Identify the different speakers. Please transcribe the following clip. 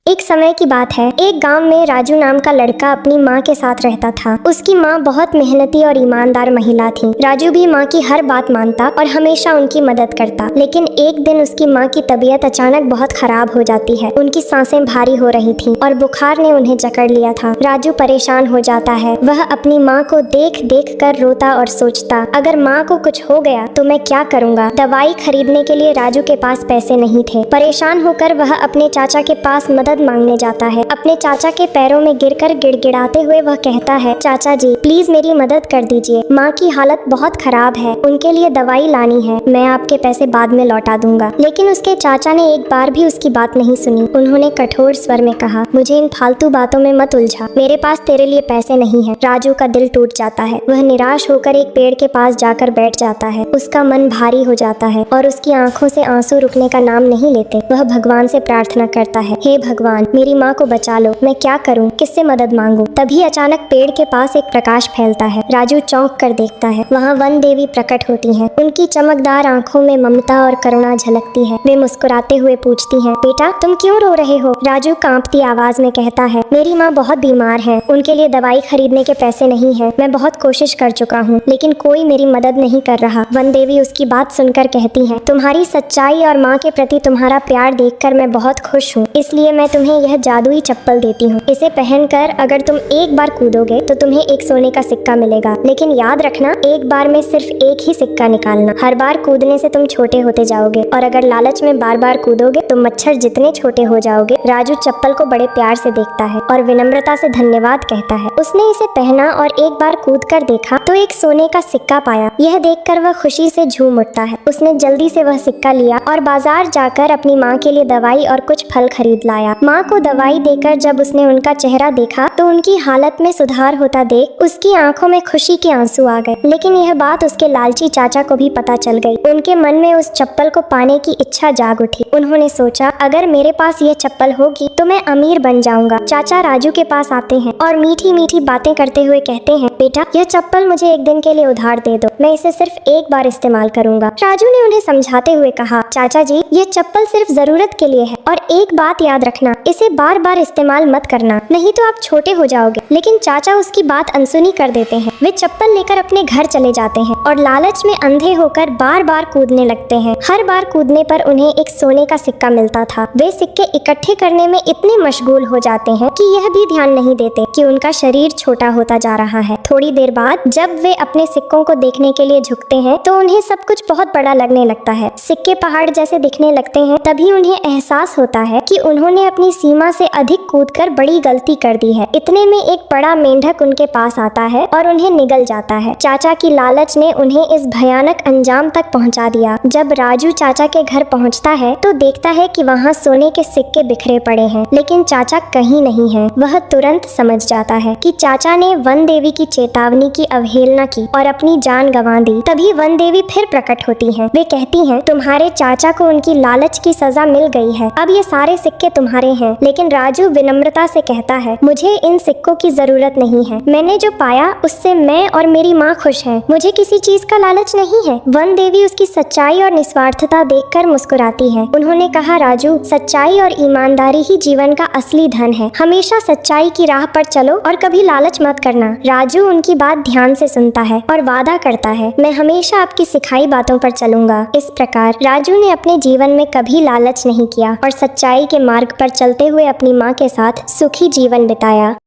Speaker 1: एक समय की बात है, एक गांव में राजू नाम का लड़का अपनी माँ के साथ रहता था। उसकी माँ बहुत मेहनती और ईमानदार महिला थी। राजू भी माँ की हर बात मानता और हमेशा उनकी मदद करता। लेकिन एक दिन उसकी माँ की तबीयत अचानक बहुत खराब हो जाती है। उनकी सांसें भारी हो रही थीं और बुखार ने उन्हें जकड़ लिया था। राजू परेशान हो जाता है। वह अपनी माँ को देख देख कर रोता और सोचता, अगर माँ को कुछ हो गया तो मैं क्या करूँगा। दवाई खरीदने के लिए राजू के पास पैसे नहीं थे। परेशान होकर वह अपने चाचा के पास मदद मांगने जाता है। अपने चाचा के पैरों में गिरकर गिड़गिड़ाते हुए वह कहता है, चाचा जी प्लीज मेरी मदद कर दीजिए, माँ की हालत बहुत खराब है, उनके लिए दवाई लानी है, मैं आपके पैसे बाद में लौटा दूंगा। लेकिन उसके चाचा ने एक बार भी उसकी बात नहीं सुनी। उन्होंने कठोर स्वर में कहा, मुझे इन फालतू बातों में मत उलझा, मेरे पास तेरे लिए पैसे नहीं है। राजू का दिल टूट जाता है। वह निराश होकर एक पेड़ के पास जाकर बैठ जाता है। उसका मन भारी हो जाता है और उसकी आंखों से आंसू रुकने का नाम नहीं लेते। वह भगवान से प्रार्थना करता है, हे भगवान मेरी माँ को बचा लो, मैं क्या करूँ, किससे मदद मांगू। तभी अचानक पेड़ के पास एक प्रकाश फैलता है। राजू चौंक कर देखता है। वहाँ वन देवी प्रकट होती हैं। उनकी चमकदार आंखों में ममता और करुणा झलकती है। वे मुस्कुराते हुए पूछती हैं, बेटा तुम क्यों रो रहे हो। राजू कांपती आवाज में कहता है, मेरी माँ बहुत बीमार है, उनके लिए दवाई खरीदने के पैसे नहीं है। मैं बहुत कोशिश कर चुका हूँ लेकिन कोई मेरी मदद नहीं कर रहा। वन देवी उसकी बात सुनकर कहती है, तुम्हारी सच्चाई और माँ के प्रति तुम्हारा प्यार देखकर मैं बहुत खुश हूँ, इसलिए मैं तुम्हें यह जादुई चप्पल देती हूँ। इसे पहनकर अगर तुम एक बार कूदोगे तो तुम्हें एक सोने का सिक्का मिलेगा। लेकिन याद रखना, एक बार में सिर्फ एक ही सिक्का निकालना। हर बार कूदने से तुम छोटे होते जाओगे और अगर लालच में बार बार कूदोगे तो मच्छर जितने छोटे हो जाओगे। राजू चप्पल को बड़े प्यार से देखता है और विनम्रता से धन्यवाद कहता है। उसने इसे पहना और एक बार कूद कर देखा तो एक सोने का सिक्का पाया। यह देखकर वह खुशी से झूम उठता है। उसने जल्दी से वह सिक्का लिया और बाजार जाकर अपनी माँ के लिए दवाई और कुछ फल खरीद लाया। माँ को दवाई देकर जब उसने उनका चेहरा देखा तो उनकी हालत में सुधार होता देख उसकी आंखों में खुशी के आंसू आ गए। लेकिन यह बात उसके लालची चाचा को भी पता चल गई। उनके मन में उस चप्पल को पाने की इच्छा जाग उठी। उन्होंने सोचा, अगर मेरे पास यह चप्पल होगी तो मैं अमीर बन जाऊंगा। चाचा राजू के पास आते हैं और मीठी मीठी बातें करते हुए कहते हैं, बेटा यह चप्पल मुझे एक दिन के लिए उधार दे दो, मैं इसे सिर्फ एक बार इस्तेमाल करूंगा। राजू ने उन्हें समझाते हुए कहा, चाचा जी यह चप्पल सिर्फ जरूरत के लिए है और एक बात याद रखना, इसे बार बार इस्तेमाल मत करना, नहीं तो आप छोटे हो जाओगे। लेकिन चाचा उसकी बात अनसुनी कर देते हैं। वे चप्पल लेकर अपने घर चले जाते हैं और लालच में अंधे होकर बार बार कूदने लगते हैं। हर बार कूदने पर उन्हें एक सोने का सिक्का मिलता था। वे सिक्के इकट्ठे करने में इतने मशगूल हो जाते हैं कि यह भी ध्यान नहीं देते कि उनका शरीर छोटा होता जा रहा है। थोड़ी देर बाद जब वे अपने सिक्कों को देखने के लिए झुकते हैं तो उन्हें सब कुछ बहुत बड़ा लगने लगता है। सिक्के पहाड़ जैसे दिखने लगते हैं। तभी उन्हें एहसास होता है कि उन्होंने अपनी सीमा से अधिक कूदकर बड़ी गलती कर दी है। इतने में एक बड़ा मेंढक उनके पास आता है और उन्हें निगल जाता है। चाचा की लालच ने उन्हें इस भयानक अंजाम तक पहुंचा दिया। जब राजू चाचा के घर पहुंचता है तो देखता है कि वहां सोने के सिक्के बिखरे पड़े हैं, लेकिन चाचा कहीं नहीं है। वह तुरंत समझ जाता है कि चाचा ने वन देवी की चेतावनी की अवहेलना की और अपनी जान गंवा दी। तभी वन देवी फिर प्रकट होती हैं। वे कहती हैं, तुम्हारे चाचा को उनकी लालच की सजा मिल गई है, अब ये सारे सिक्के तुम्हारे हैं। लेकिन राजू विनम्रता से कहता है, मुझे इन सिक्कों की जरूरत नहीं है, मैंने जो पाया उससे मैं और मेरी माँ खुश हैं, मुझे किसी चीज का लालच नहीं है। वन देवी उसकी सच्चाई और निस्वार्थता देखकर मुस्कुराती है। उन्होंने कहा, राजू सच्चाई और ईमानदारी ही जीवन का असली धन है, हमेशा सच्चाई की राह पर चलो और कभी लालच मत करना। राजू उनकी बात ध्यान से सुनता है और वादा करता है, मैं हमेशा आपकी सिखाई बातों पर चलूंगा। इस प्रकार राजू ने अपने जीवन में कभी लालच नहीं किया और सच्चाई के मार्ग पर चलते हुए अपनी माँ के साथ सुखी जीवन बिताया।